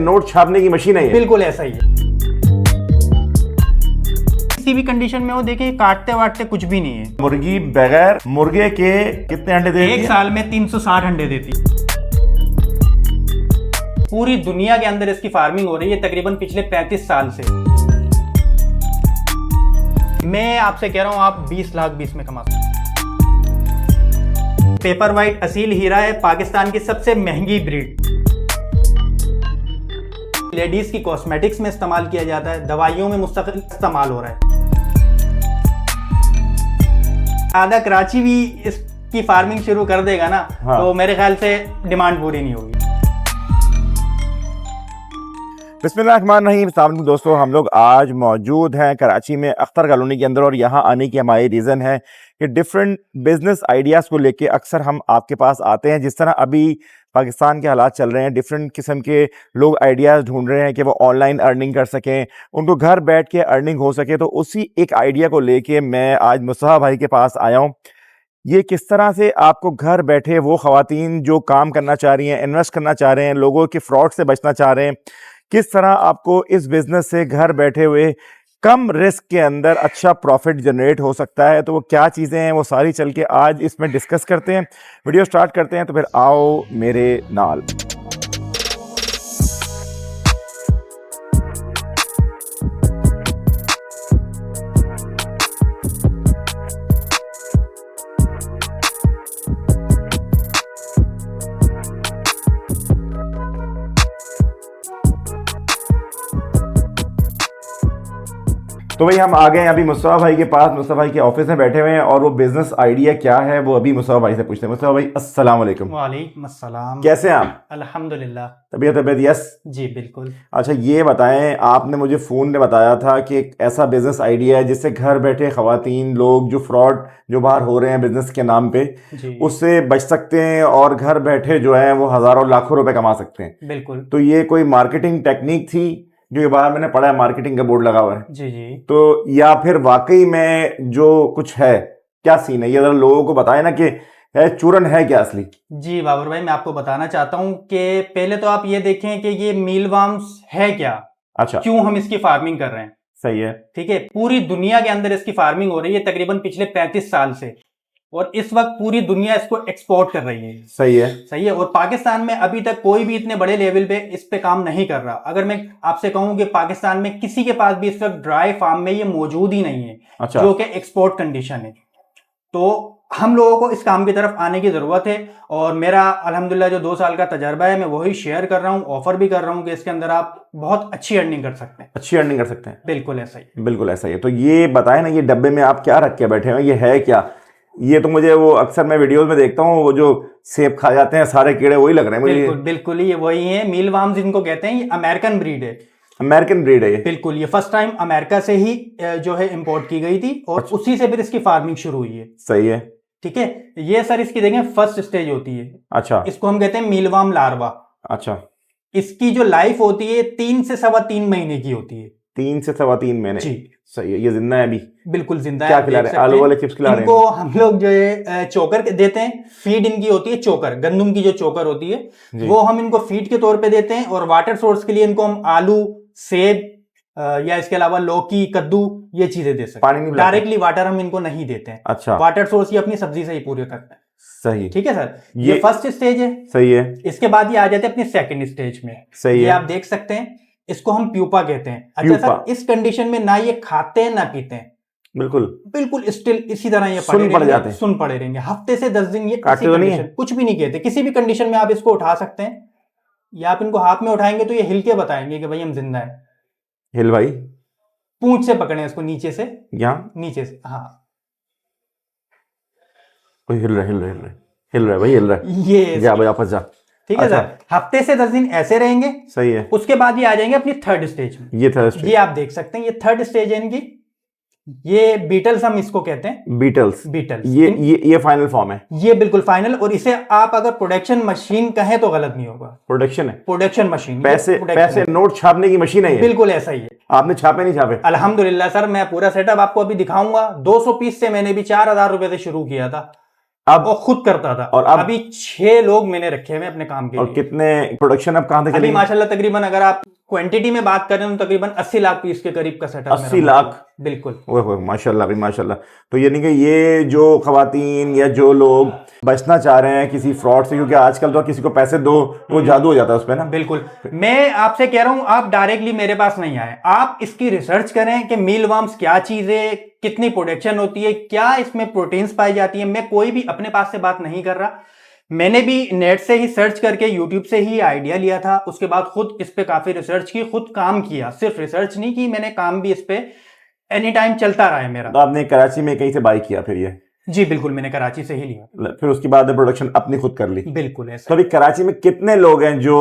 Note छापने की machine है ये? बिल्कुल ऐसा ही है। किसी भी कंडीशन में वो देखिए काटते वाटते कुछ भी नहीं है। मुर्गी बगैर मुर्गे के कितने अंडे देती एक है? साल में 360 अंडे देती है। पूरी दुनिया के अंदर इसकी फार्मिंग हो रही है तकरीबन पिछले 35 साल से। मैं आपसे कह रहा हूं आप 20 लाख 20 में कमा सकते। पेपर वाइट असील हीरा है, पाकिस्तान की सबसे महंगी ब्रीड। लेडीज की कॉस्मेटिक्स में इस्तेमाल किया जाता है, दवाइयों में मुस्तकिल इस्तेमाल हो रहा है। आधा कराची भी इसकी फार्मिंग शुरू कर देगा ना, हाँ। तो मेरे ख्याल से डिमांड पूरी नहीं होगी। बिस्मिल्लाहिर्रहमानिर्रहीम। अस्सलाम वालेकुम दोस्तों, हम लोग आज मौजूद हैं कराची में अख्तर कॉलोनी के अंदर और यहाँ आने की हमारी रीज़न है कि डिफरेंट बिजनेस आइडियाज़ को लेके अक्सर हम आपके पास आते हैं। जिस तरह अभी पाकिस्तान के हालात चल रहे हैं, डिफरेंट किस्म के लोग आइडियाज़ ढूंढ रहे हैं कि वो ऑनलाइन अर्निंग कर सकें, उनको घर बैठ के अर्निंग हो सके। तो उसी एक आइडिया को लेके मैं आज मुस्तफ़ा भाई के पास आया हूँ। ये किस तरह से आपको घर बैठे वो ख़वातीन जो काम करना चाह रही हैं, इन्वेस्ट करना चाह रहे हैं, लोगों के फ्रॉड से बचना चाह रहे हैं, किस तरह आपको इस बिज़नेस से घर बैठे हुए कम रिस्क के अंदर अच्छा प्रॉफिट जनरेट हो सकता है। तो वो क्या चीज़ें हैं वो सारी चल के आज इसमें डिस्कस करते हैं। वीडियो स्टार्ट करते हैं, तो फिर आओ मेरे नाल। तो भाई हम आ गए हैं अभी मुस्तफ़ा भाई के पास। मुस्तफ़ा भाई के ऑफिस में बैठे हुए हैं और वो बिजनेस आइडिया क्या है वो अभी मुस्तफ़ा भाई से पूछते हैं। मुस्तफ़ा भाई अस्सलाम वालेकुम। वालेकुम अस्सलाम। कैसे हैं आप? अल्हम्दुलिल्लाह। तबीयत यस? जी बिल्कुल। अच्छा ये बताएं, आपने मुझे फ़ोन में बताया था कि एक ऐसा बिजनेस आइडिया है जिससे घर बैठे ख़वातीन लोग जो फ्रॉड जो बाहर हो रहे हैं बिजनेस के नाम पे जी उससे बच सकते हैं और घर बैठे जो है वो हज़ारों लाखों रुपए कमा सकते हैं। बिल्कुल। तो ये कोई मार्केटिंग टेक्निक थी जो ये बाहर मैंने पढ़ा है, मार्केटिंग का बोर्ड लगा हुआ है, जी जी। तो या फिर वाकई में जो कुछ है क्या सीन है, ये जरा लोगों को बताएं ना कि है चूरन है क्या असली? जी बाबर भाई, मैं आपको बताना चाहता हूँ कि पहले तो आप ये देखें कि ये मीलवार्म्स है क्या, अच्छा क्यों हम इसकी फार्मिंग कर रहे हैं। सही है। ठीक है, पूरी दुनिया के अंदर इसकी फार्मिंग हो रही है तकरीबन पिछले 35 साल से और इस वक्त पूरी दुनिया इसको एक्सपोर्ट कर रही है। सही है। सही है। और पाकिस्तान में अभी तक कोई भी इतने बड़े लेवल पे इस पे काम नहीं कर रहा। अगर मैं आपसे कहूं कि पाकिस्तान में किसी के पास भी इस वक्त ड्राई फार्म में ये मौजूद ही नहीं है, अच्छा। जो कि एक्सपोर्ट कंडीशन है। तो हम लोगों को इस काम की तरफ आने की जरूरत है और मेरा अल्हम्दुलिल्लाह जो 2 साल का तजर्बा है मैं वही शेयर कर रहा हूँ, ऑफर भी कर रहा हूँ कि इसके अंदर आप बहुत अच्छी अर्निंग कर सकते हैं। अच्छी अर्निंग कर सकते हैं। बिल्कुल ऐसा ही। बिल्कुल ऐसा ही है। तो ये बताएं ना, ये डब्बे में आप क्या रख के बैठे हैं, ये है क्या? ये तो मुझे वो अक्सर मैं वीडियोस में देखता हूँ, वो जो सेब खा जाते हैं सारे कीड़े वही लग रहे हैं मुझे। बिल्कुल बिल्कुल ये वही है, मीलवार्म्स जिनको कहते हैं। ये अमेरिकन ब्रीड है। अमेरिकन ब्रीड है ये? बिल्कुल। ये फर्स्ट टाइम अमेरिका से ही जो है इंपोर्ट की गई थी और अच्छा। उसी से फिर इसकी फार्मिंग शुरू हुई है। सही है। ठीक है। ये सर इसकी देखें फर्स्ट स्टेज होती है। अच्छा। इसको हम कहते हैं मीलवार्म लार्वा। अच्छा। इसकी जो लाइफ होती है 3 से 3.25 महीने की होती है। 3 से 3.25 महीने? जी। सही है। ये जिंदा है अभी? बिल्कुल जिंदा है। क्या खिला रहे हैं? आलू वाले चिप्स खिला रहे हैं? इनको हम लोग जो है चोकर देते हैं। फीड इनकी होती है चोकर, गंदम की जो चोकर होती है वो हम इनको फीड के तौर पे देते हैं। और वाटर सोर्स के लिए इनको हम आलू, सेब या इसके अलावा लौकी, कद्दू ये चीजें दे सकते हैं। डायरेक्टली वाटर हम इनको नहीं देते हैं। अच्छा। वाटर सोर्स ये अपनी सब्जी से ही पूरे करते हैं। सही। ठीक है सर। ये फर्स्ट स्टेज है। सही है। इसके बाद ये आ जाते हैं अपनी सेकंड स्टेज में। सही ये है। आप देख सकते हैं, इसको हम प्यूपा कहते हैं। अच्छा सर, इस कंडीशन में ना ये खाते हैं ना पीते हैं। बिल्कुल बिल्कुल स्टिल इसी तरह ये सुन पड़ जाते हैं। सुन पड़े रहेंगे हफ्ते से 10 दिन। ये काटते तो नहीं है? कुछ भी नहीं कहते। किसी भी कंडीशन में आप इसको उठा सकते हैं या आप इनको हाथ में उठाएंगे तो ये हिल के बताएंगे कि भाई हम जिंदा है। हिल भाई। पूंछ से पकड़े इसको नीचे से, यहाँ नीचे से। हाँ हिल रहा हिल रहा हिल रहा हिल रहा है भाई, हिल रहा है। ये जा भाई वापस जा। ठीक है अच्छा। सर। हफ्ते से 10 दिन ऐसे रहेंगे। सही है। उसके बाद ये आ जाएंगे अपनी थर्ड स्टेज में। ये थर्ड स्टेज, ये आप देख सकते हैं, ये थर्ड स्टेज है इनकी। ये बीटल्स हम इसको कहते हैं। बीटल्स। बीटल्स ये फाइनल फॉर्म है। ये बिल्कुल फाइनल। और इसे आप अगर प्रोडक्शन मशीन कहें तो गलत नहीं होगा। प्रोडक्शन है। Production machine. पैसे नोट छापने की मशीन है ये? बिल्कुल ऐसा ही है। आपने छापे नहीं छापे? अल्हम्दुलिल्लाह सर, मैं पूरा सेटअप आपको अभी दिखाऊंगा। 200 पीस से मैंने भी 4,000 रुपए से शुरू किया था। अब वो खुद करता था, और अब अभी 6 लोग मैंने रखे हुए अपने काम के और लिए। कितने प्रोडक्शन अब कहाँ तक अभी चलेगी? माशाल्लाह तकरीबन अगर आप क्वांटिटी में बात करें तो तकरीबन 80 लाख पीस के करीब का सेटअप 80 लाख? बिल्कुल। ओह माशाल्लाह भाई माशाल्लाह। तो यानी कि ये जो खवातीन या जो लोग बचना चाह रहे हैं किसी फ्रॉड से, क्योंकि आजकल तो किसी को पैसे दो वो जादू हो जाता है उसमें ना। बिल्कुल, मैं आपसे कह रहा हूं आप डायरेक्टली मेरे पास नहीं आए, आप इसकी रिसर्च करें कि मीलवर्म्स क्या चीज है, कितनी प्रोडक्शन होती है, क्या इसमें प्रोटीन्स पाई जाती है। मैं कोई भी अपने पास से बात नहीं कर रहा, मैंने भी नेट से ही सर्च करके यूट्यूब से ही आइडिया लिया था, उसके बाद खुद इस पे काफी रिसर्च की, खुद काम किया, सिर्फ रिसर्च नहीं की मैंने, काम भी इस पे एनी टाइम चलता रहा है मेरा। तो आपने कराची में कहीं से बाई किया फिर ये? जी बिल्कुल, मैंने कराची से ही लिया। फिर उसके बाद प्रोडक्शन अपनी खुद कर ली? बिल्कुल ऐसा। तो अभी कराची में कितने लोग हैं जो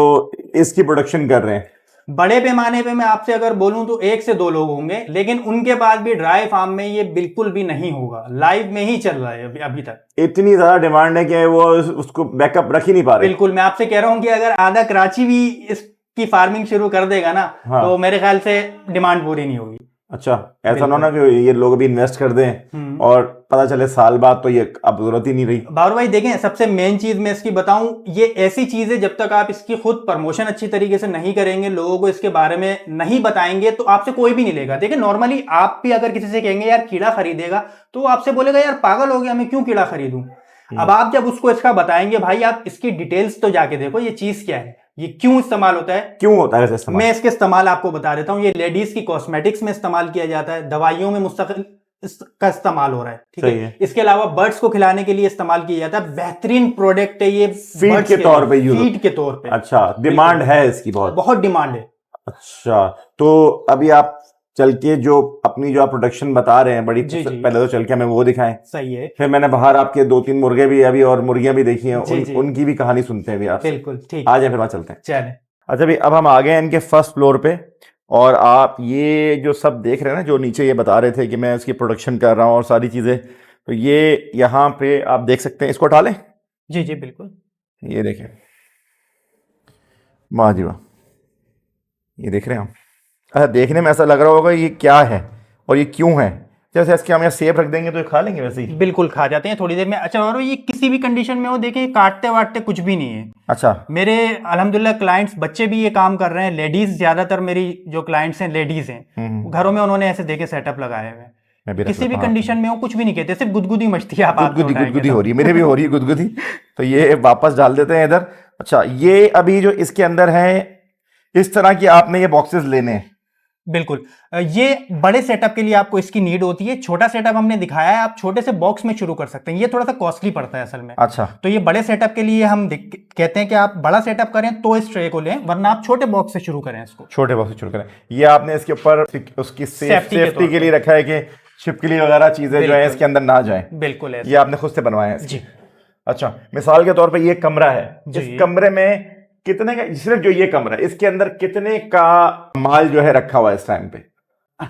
इसकी प्रोडक्शन कर रहे हैं? बड़े पैमाने पे मैं आपसे अगर बोलूं तो 1 से 2 लोग होंगे, लेकिन उनके बाद भी ड्राई फार्म में ये बिल्कुल भी नहीं होगा, लाइव में ही चल रहा है अभी तक। इतनी ज्यादा डिमांड है कि वो उसको बैकअप रख ही नहीं पा रहे। बिल्कुल, मैं आपसे कह रहा हूं कि अगर आधा कराची भी इसकी फार्मिंग शुरू कर देगा ना, हाँ। तो मेरे ख्याल से डिमांड पूरी नहीं होगी। अच्छा, ऐसा ना होना कि ये लोग भी इन्वेस्ट कर दें और पता चले साल बाद तो ये अब जरूरत ही नहीं रही। बाबर भाई देखें, सबसे मेन चीज मैं इसकी बताऊं, ये ऐसी चीज है जब तक आप इसकी खुद प्रमोशन अच्छी तरीके से नहीं करेंगे, लोगों को इसके बारे में नहीं बताएंगे, तो आपसे कोई भी नहीं लेगा। देखिए नॉर्मली आप भी अगर किसी से कहेंगे यार कीड़ा खरीदेगा, तो वो आपसे बोलेगा यार पागल हो गया, मैं क्यों कीड़ा खरीदूं। अब आप जब उसको इसका बताएंगे, भाई आप इसकी डिटेल्स तो जाके देखो, ये चीज क्या है, ये क्यों इस्तेमाल होता है, क्यों होता है इस्तेमाल? मैं इसके इस्तेमाल आपको बता देता हूँ। ये लेडीज की कॉस्मेटिक्स में इस्तेमाल किया जाता है, दवाइयों में मुस्तकिल इसका इस्तेमाल हो रहा है, ठीक है। इसके अलावा बर्ड्स को खिलाने के लिए इस्तेमाल किया जाता है, बेहतरीन प्रोडक्ट है ये, फीड के तौर पे यूज, फीड के तौर पे। अच्छा, डिमांड है इसकी बहुत डिमांड है। अच्छा, तो अभी आप चल के जो अपनी जो आप प्रोडक्शन बता रहे हैं बड़ी, पहले तो चल के हमें वो दिखाएं। सही है। फिर मैंने बाहर आपके 2-3 मुर्गे भी अभी और मुर्गियां भी देखी हैं, उनकी भी कहानी सुनते हैं भी आप। बिल्कुल ठीक, आ जाए फिर वहां चलते हैं। चलें। अच्छा भाई, अब हम आ गए हैं इनके फर्स्ट फ्लोर पे, और आप ये जो सब देख रहे हैं ना, जो नीचे ये बता रहे थे कि मैं इसकी प्रोडक्शन कर रहा हूँ और सारी चीज़ें, तो ये यहाँ पे आप देख सकते हैं। इसको उठा लें? जी जी बिल्कुल। ये देखें, वाह जी वाह, ये देख रहे हैं हम। अच्छा, देखने में ऐसा लग रहा होगा ये क्या है और ये क्यों है, जैसे इसके हम यहाँ सेब रख देंगे तो ये खा लेंगे वैसे ही? बिल्कुल खा जाते हैं थोड़ी देर में। अच्छा, और ये किसी भी कंडीशन में हो, देखें काटते वाटते कुछ भी नहीं है। अच्छा, मेरे अल्हम्दुलिल्लाह क्लाइंट्स, बच्चे भी ये काम कर रहे हैं, लेडीज ज्यादातर मेरी जो क्लाइंट्स हैं लेडीज हैं, घरों में उन्होंने ऐसे देखे सेटअप लगाए हुए, किसी भी कंडीशन में हो कुछ भी नहीं कहते, सिर्फ गुदगुदी मचती है। आप गुदगुदी हो रही है, मेरे भी हो रही है गुदगुदी। तो ये वापस डाल देते हैं इधर। अच्छा, ये अभी जो इसके अंदर है, इस तरह की आपने ये बॉक्सेस लेने हैं? बिल्कुल, ये बड़े सेटअप के लिए आपको इसकी नीड होती है। छोटा सेटअप हमने दिखाया है, आप छोटे से बॉक्स में शुरू कर सकते हैं, ये थोड़ा सा कॉस्टली पड़ता है असल में। अच्छा, तो ये बड़े सेटअप के लिए हम कहते हैं कि आप बड़ा सेटअप करें तो इस ट्रे को लें, वरना आप छोटे बॉक्स से शुरू करें इसको। छोटे बॉक्स से शुरू करें। ये आपने इसके ऊपर उसकी सेफ्टी के लिए रखा है कि छिपकली वगैरह चीजें जो है इसके अंदर ना जाएं। बिल्कुल, ये आपने खुद से बनवाया है जी। अच्छा, मिसाल के तौर पे ये कमरा है, इस कमरे में कितने का, सिर्फ जो ये कमरा है इसके अंदर कितने का माल जो है रखा हुआ है इस टाइम पे?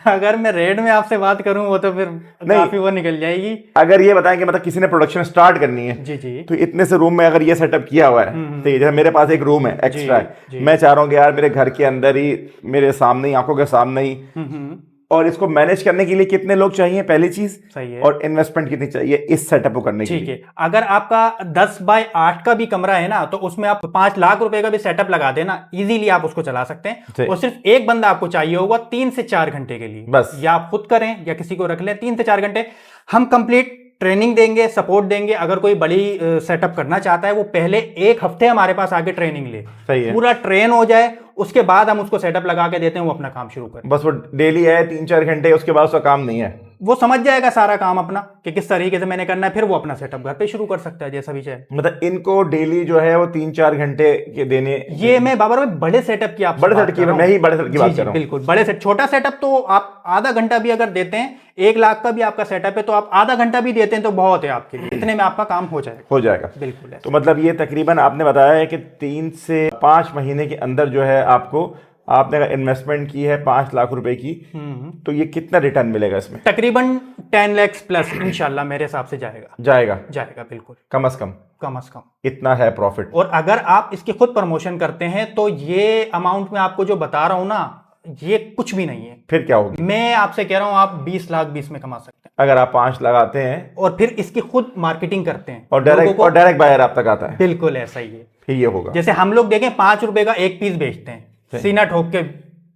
अगर मैं रेट में आपसे बात करूं वो तो फिर काफी वो निकल जाएगी। अगर ये बताएं कि मतलब किसी ने प्रोडक्शन स्टार्ट करनी है, जी जी, तो इतने से रूम में अगर ये सेटअप किया हुआ है, तो जैसे मेरे पास एक रूम है एक्स्ट्रा है, मैं चाह रहा हूँ कि यार मेरे घर के अंदर ही, मेरे सामने ही, आंखों के सामने ही, और इसको मैनेज करने के लिए कितने लोग चाहिए, पहली चीज, सही है, और इन्वेस्टमेंट कितनी चाहिए इस सेटअप को करने के लिए? ठीक है, अगर आपका 10 बाय 8 का भी कमरा है ना, तो उसमें आप 5 लाख रुपए का भी सेटअप लगा देना, इजीली आप उसको चला सकते हैं। और सिर्फ एक बंदा आपको चाहिए होगा 3 से 4 घंटे के लिए, बस। या आप खुद करें या किसी को रख लें, 3 से 4 घंटे हम कंप्लीट ट्रेनिंग देंगे, सपोर्ट देंगे। अगर कोई बड़ी सेटअप करना चाहता है, वो पहले 1 हफ्ते हमारे पास आके ट्रेनिंग ले, पूरा ट्रेन हो जाए, उसके बाद हम उसको सेटअप लगा के देते हैं, वो अपना काम शुरू करे। बस वो डेली है 3-4 घंटे, उसके बाद उसका काम नहीं है, वो समझ जाएगा सारा काम अपना कि किस तरीके से मैंने करना है, फिर वो अपना सेटअप घर पे शुरू कर सकता है जैसा भी चाहे। मतलब इनको डेली जो है वो 3-4 घंटे के देने। ये मैं बाबर में बड़े सेटअप की आप बड़े सेटअप की मैं ही बड़े सेटअप की बात कर रहा हूं। बिल्कुल, बड़े सेट, छोटा सेटअप तो आप आधा घंटा भी अगर देते हैं, 1 लाख का भी आपका सेटअप है, तो आप आधा घंटा भी देते हैं तो बहुत है आपके लिए, इतने में आपका काम हो जाएगा। बिल्कुल। तो मतलब ये तकरीबन आपने बताया है कि 3 से 5 महीने के अंदर जो है आपने इन्वेस्टमेंट की है 5 लाख रुपए की, तो ये कितना रिटर्न मिलेगा इसमें? तकरीबन 10 लाख प्लस इंशाल्लाह मेरे हिसाब से जाएगा बिल्कुल, कम से कम इतना है प्रॉफिट। और अगर आप इसकी खुद प्रमोशन करते हैं तो ये अमाउंट में आपको जो बता रहा हूं ना, ये कुछ भी नहीं है। फिर क्या होगी? मैं आपसे कह रहा हूँ आप 20 लाख 20 में कमा सकते हैं अगर आप 5 लगाते हैं और फिर इसकी खुद मार्केटिंग करते हैं और लोगों को। डायरेक्ट बायर आप तक आता है। बिल्कुल ऐसा ही है। फिर ये होगा जैसे हम लोग देखें 5 रुपए का एक पीस बेचते हैं, सीना ठोक के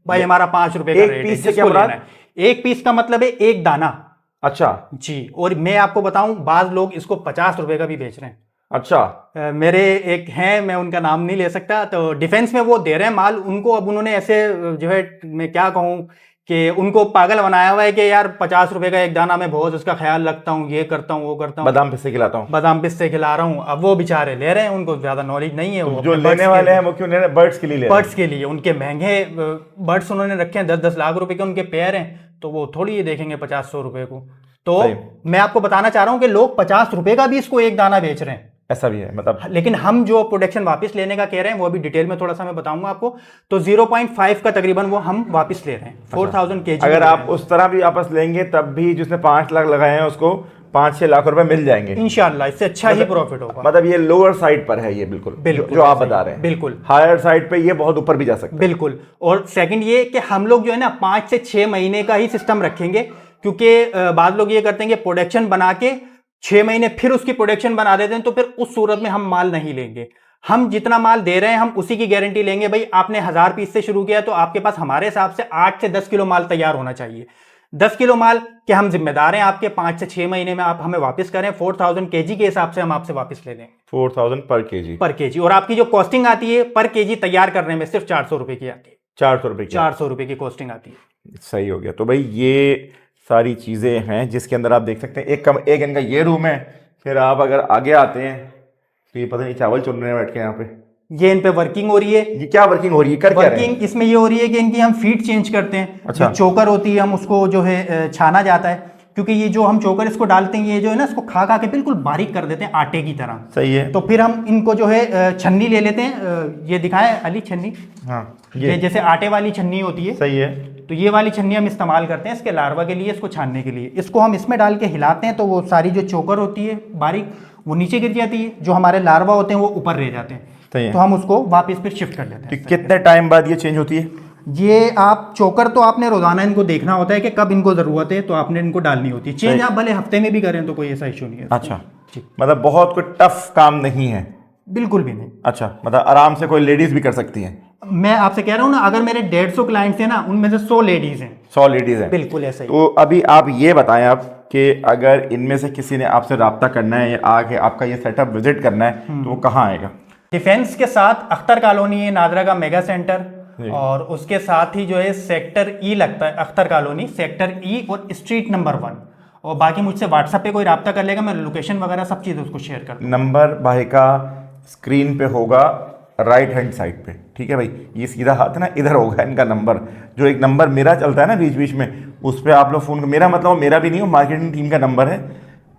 भाई हमारा 5 रुपए का एक रेट है, पीस से जिसको क्या लेना है। एक पीस का मतलब है एक दाना। अच्छा जी, और मैं आपको बताऊं बाज लोग इसको 50 रुपए का भी बेच रहे हैं। अच्छा। मेरे एक हैं, मैं उनका नाम नहीं ले सकता, तो डिफेंस में वो दे रहे हैं माल उनको। अब उन्होंने ऐसे जो है मैं क्या कहूँ कि उनको पागल बनाया हुआ है कि यार 50 रुपए का एक दाना, मैं बहुत उसका ख्याल रखता हूँ, ये करता हूँ वो करता हूँ, बादाम पिस्ते खिलाता हूँ, बादाम पिस्ते खिला रहा हूँ। अब वो बेचारे ले रहे हैं, उनको ज्यादा नॉलेज नहीं है। तो वो जो अपने लेने वाले हैं वो क्यों ले रहे हैं? बर्ड्स के लिए ले रहे हैं। बर्ड्स के लिए उनके महंगे बर्ड्स उन्होंने रखे हैं, 10-10 लाख रुपए के उनके पेयर हैं, तो वो थोड़ी ये देखेंगे 50-100 रुपए को। तो सही। मैं आपको बताना चाह रहा हूँ कि लोग 50 रुपए का भी इसको एक दाना बेच रहे हैं। ऐसा भी है मतलब। लेकिन हम जो प्रोडक्शन वापस लेने का कह रहे हैं वो अभी डिटेल में थोड़ा सा मैं बताऊंगा आपको। तो 0.5 का तकरीबन वो हम वापस ले रहे हैं, 4000 kg। अगर आप उस तरह भी वापस लेंगे तब भी जिसने 5 लाख लगाए हैं उसको 5-6 लाख रुपए मिल जाएंगे इंशाल्लाह, इससे अच्छा ही प्रॉफिट होगा। मतलब ये लोअर साइड पर है ये, बिल्कुल जो आप बता रहे हैं। बिल्कुल हायर साइड पे ये बहुत ऊपर भी जा सकता है। बिल्कुल। और सेकंड ये कि हम लोग जो है ना 5 से 6 महीने का ही सिस्टम रखेंगे, क्योंकि बाद लोग ये करते हैं कि प्रोडक्शन बना के 6 महीने फिर उसकी प्रोडक्शन बना देते हैं, तो फिर उस सूरत में हम माल नहीं लेंगे। हम जितना माल दे रहे हैं हम उसी की गारंटी लेंगे। भाई आपने 1000 पीस से शुरू किया तो आपके पास हमारे हिसाब से 8 से 10 किलो माल तैयार होना चाहिए। 10 किलो माल के हम जिम्मेदार हैं आपके, 5 से 6 महीने में आप हमें वापस करें। 4000 kg के हिसाब से हम आपसे वापस ले लेंगे। 4000 पर केजी। और आपकी जो कॉस्टिंग आती है पर केजी तैयार करने में सिर्फ 400 रुपए की आती है। 400 रुपए की 400 रुपए की कॉस्टिंग आती है। सही हो गया। तो भाई ये सारी चीजें हैं जिसके अंदर आप देख सकते हैं। एक इनका ये रूम है। फिर आप अगर आगे आते हैं तो ये पता नहीं चावल चुन रहे हैं बैठ के यहाँ पे। ये इन पे वर्किंग हो रही है। ये क्या वर्किंग हो रही है? कर क्या रहे हैं? वर्किंग इसमें ये हो रही है कि इनकी हम फीड चेंज करते हैं। अच्छा। जो चोकर होती है हम उसको जो है छाना जाता है, क्योंकि ये जो हम चोकर इसको डालते हैं ये जो है ना इसको खा खा के बिल्कुल बारीक कर देते हैं आटे की तरह। सही है। तो फिर हम इनको जो है छन्नी ले लेते हैं। ये दिखाए अली छन्नी। हाँ ये जैसे आटे वाली छन्नी होती है। सही है। तो ये वाली छन्नी हम इस्तेमाल करते हैं इसके लार्वा के लिए, इसको छानने के लिए। इसको हम इसमें डाल के हिलाते हैं तो वो सारी जो चोकर होती है बारीक वो नीचे गिर जाती है, जो हमारे लार्वा होते हैं वो ऊपर रह जाते हैं। तो हम उसको वापस फिर शिफ्ट कर लेते हैं। तो कितने टाइम बाद ये चेंज होती है? ये आप चोकर तो आपने रोजाना इनको देखना होता है कि कब इनको जरूरत है, तो आपने इनको डालनी होती है। चेंज आप भले हफ्ते में भी करें तो कोई ऐसा इशू नहीं है। अच्छा, मतलब बहुत कोई टफ काम नहीं है? बिल्कुल भी नहीं। अच्छा, मतलब आराम से कोई लेडीज भी कर सकती हैं? मैं आपसे कह रहा हूँ ना, अगर मेरे 150 क्लाइंट्स हैं ना उनमें से 100 लेडीज हैं। 100 लेडीज हैं? बिल्कुल ऐसा ही। तो अभी आप ये बताएं आप कि अगर इनमें से किसी ने आपसे रब्ता करना है या आके आपका ये सेटअप विजिट करना है तो वो कहाँ आएगा? डिफेंस के साथ अख्तर कॉलोनी है, नादरा का मेगा सेंटर, और उसके साथ ही जो है सेक्टर ई लगता है, अख्तर कॉलोनी सेक्टर ई और स्ट्रीट नंबर 1। और बाकी मुझसे व्हाट्सएप पे कोई रब्ता कर लेगा, मैं लोकेशन वगैरह सब चीज़ उसको शेयर कर दूँगा। नंबर भाई का स्क्रीन पे होगा राइट हैंड साइड पे, ठीक है भाई। ये सीधा हाथ है ना, इधर होगा इनका नंबर। जो एक नंबर मेरा चलता है ना बीच बीच में, उस पर आप लोग फ़ोन, मेरा मतलब मेरा भी नहीं हो, मार्केटिंग टीम का नंबर है।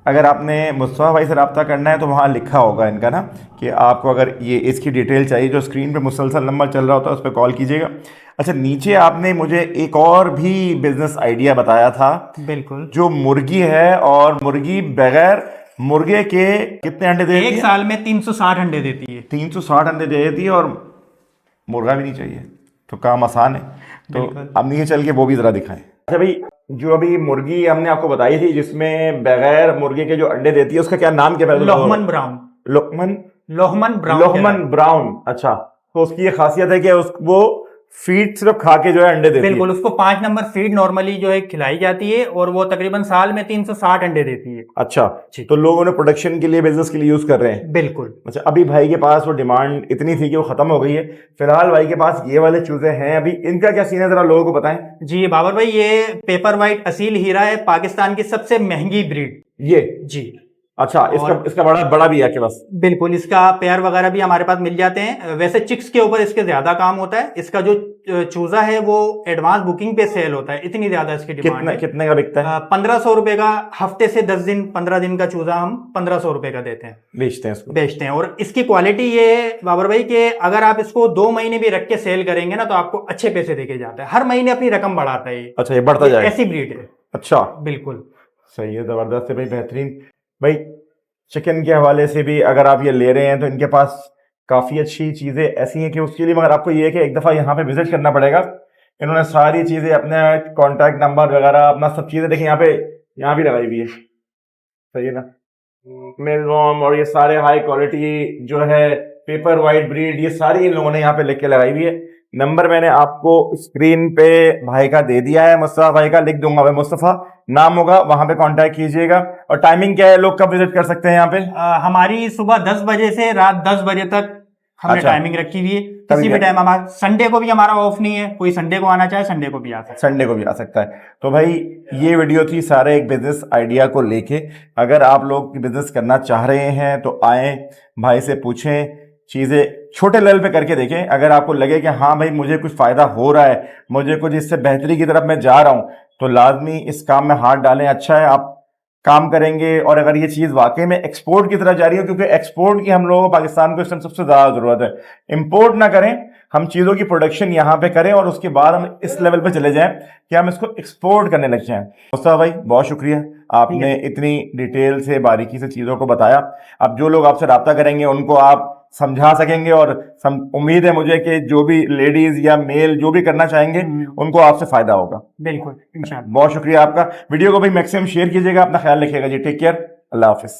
अगर आपने मुस्तफ़ा भाई से रब्ता करना है तो वहाँ लिखा होगा इनका ना कि आपको अगर ये इसकी डिटेल चाहिए, जो स्क्रीन पे मुसलसल नंबर चल रहा होता है उस पर कॉल कीजिएगा। अच्छा, नीचे आपने मुझे एक और भी बिजनेस आइडिया बताया था। बिल्कुल। जो मुर्गी है, और मुर्गी बगैर मुर्गे के कितने अंडे देती है? एक साल में 360 अंडे देती है। 360 अंडे दे देती है, और मुर्गा भी नहीं चाहिए तो काम आसान है। तो अब नीचे चल के वो भी ज़रा दिखाएं। अच्छा भाई, जो अभी मुर्गी हमने आपको बताई थी जिसमें बगैर मुर्गे के जो अंडे देती है, उसका क्या नाम क्या है? लोहमन ब्राउन। लोहमन ब्राउन। अच्छा, तो उसकी ये खासियत है कि वो फीड सिर्फ खा के जो है अंडे देती है? बिल्कुल, उसको 5 नंबर फीड नॉर्मली जो है खिलाई जाती है, और वो तकरीबन साल में 360 अंडे देती है। अच्छा, तो लोग उन्हें प्रोडक्शन के लिए, बिजनेस के लिए यूज कर रहे हैं? बिल्कुल। अच्छा, अभी भाई के पास वो डिमांड इतनी थी कि वो खत्म हो गई है। फिलहाल भाई के पास ये वाले चूजे हैं, अभी इनका क्या सीन है जरा लोगों को बताएं। जी बाबर भाई, ये पेपर वाइट असील हीरा है, पाकिस्तान की सबसे महंगी ब्रीड ये। जी। अच्छा, इसका बड़ा भी है आपके पास? बिल्कुल, इसका पेयर वगैरह भी हमारे पास मिल जाते हैं। वैसे चिक्स के ऊपर इसके ज्यादा काम होता है। इसका जो चूजा है वो एडवांस बुकिंग पे सेल होता है, इतनी ज्यादा इसकी डिमांड है। कितने का बिकता है? 1500 रुपए का, हफ्ते से 10 दिन 15 दिन का चूजा हम 1500 रुपए का देते हैं, बेचते हैं। और इसकी क्वालिटी ये है बाबर भाई कि अगर आप इसको 2 महीने भी रख के सेल करेंगे ना तो आपको अच्छे पैसे देके जाता है। हर महीने अपनी रकम बढ़ाता है। अच्छा, ये बढ़ता जाएगा? ऐसी ब्रीड है। अच्छा, बिल्कुल सही है, जबरदस्त है भाई, बेहतरीन। भाई चिकन के हवाले से भी अगर आप ये ले रहे हैं तो इनके पास काफ़ी अच्छी चीज़ें ऐसी हैं कि उसके लिए मगर आपको ये है कि एक दफ़ा यहाँ पे विजिट करना पड़ेगा, इन्होंने सारी चीजें अपने कॉन्टैक्ट नंबर वगैरह अपना सब चीजें देखिए यहाँ भी लगाई हुई है, सही है ना, मेलवॉर्म और ये सारे हाई क्वालिटी जो है पेपर वाइट ब्रीड, ये सारी इन लोगों ने यहाँ पे लिख के लगाई हुई है। नंबर मैंने आपको स्क्रीन पे भाई का दे दिया है, मुस्तफा भाई का, लिख दूंगा भाई, मुस्तफा नाम होगा, वहां पे कांटेक्ट कीजिएगा। और टाइमिंग क्या है, लोग कब विजिट कर सकते हैं यहाँ पे? हमारी सुबह 10 बजे से रात 10 बजे तक हमने अच्छा। टाइमिंग रखी हुई है। कभी किसी भी क्या? टाइम हमारा, संडे को भी हमारा ऑफ नहीं है, कोई संडे को आना चाहे संडे को भी आ सकता है। संडे को भी आ सकता है। तो भाई ये वीडियो थी सारे एक बिजनेस आइडिया को लेके। अगर आप लोग बिजनेस करना चाह रहे हैं तो आए, भाई से पूछें, चीजें छोटे लेवल पे करके देखें। अगर आपको लगे कि हाँ भाई मुझे कुछ फायदा हो रहा है, मुझे कुछ इससे बेहतरी की तरफ मैं जा रहा हूं, तो लाजमी इस काम में हाथ डालें। अच्छा है, आप काम करेंगे। और अगर ये चीज वाकई में एक्सपोर्ट की तरफ जा रही है, क्योंकि एक्सपोर्ट की हम लोगों को पाकिस्तान को इस टाइम सबसे ज्यादा जरूरत है, इंपोर्ट ना करें, हम चीजों की प्रोडक्शन यहाँ पे करें और उसके बाद हम इस लेवल पे चले जाएं कि हम इसको एक्सपोर्ट करने लग जाएं। मुस्तफा भाई बहुत शुक्रिया, आपने इतनी डिटेल से बारीकी से चीजों को बताया। अब जो लोग आपसे रब्ता करेंगे उनको आप समझा सकेंगे, और उम्मीद है मुझे कि जो भी लेडीज या मेल जो भी करना चाहेंगे उनको आपसे फायदा होगा। बिल्कुल, इंशाल्लाह। बहुत शुक्रिया आपका। वीडियो को भाई मैक्सिमम शेयर कीजिएगा, अपना ख्याल रखिएगा जी। टेक केयर, अल्लाह हाफिज।